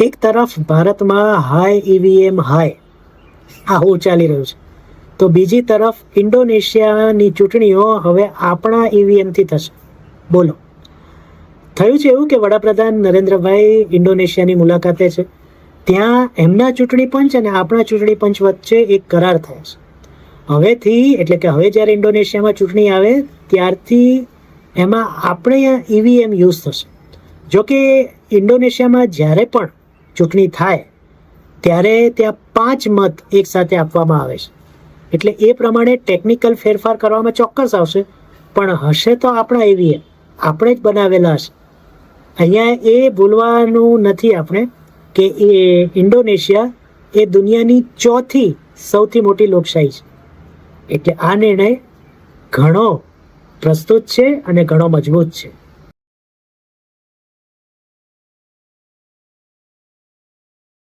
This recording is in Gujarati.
એક તરફ ભારતમાં હાઈ ઈવીએમ હાઈ આવું ચાલી રહ્યું છે, તો બીજી તરફ ઇન્ડોનેશિયાની ચૂંટણીઓ હવે આપણા ઈવીએમથી થશે. બોલો, થયું છે એવું કે વડાપ્રધાન નરેન્દ્રભાઈ ઇન્ડોનેશિયાની મુલાકાતે છે. ત્યાં એમના ચૂંટણી પંચ અને આપણા ચૂંટણી પંચ વચ્ચે એક કરાર થયો છે. હવેથી, એટલે કે હવે જ્યારે ઇન્ડોનેશિયામાં ચૂંટણી આવે ત્યારથી એમાં આપણે ઈવીએમ યુઝ થશે. જો કે ઇન્ડોનેશિયામાં જ્યારે પણ ચૂંટણી થાય ત્યારે ત્યાં 5 મત એક સાથે આપવામાં આવે છે. એટલે એ પ્રમાણે ટેકનિકલ ફેરફાર કરવામાં ચોક્કસ આવશે, પણ હશે તો આપણા ઈવીએમ, આપણે જ બનાવેલા હશે. અહીંયા એ ભૂલવાનું નથી આપણે કે એ ઇન્ડોનેશિયા એ દુનિયાની 4થી સૌથી મોટી લોકશાહી છે. એટલે આ નિર્ણય ઘણો પ્રસ્તુત છે અને ઘણો મજબૂત છે.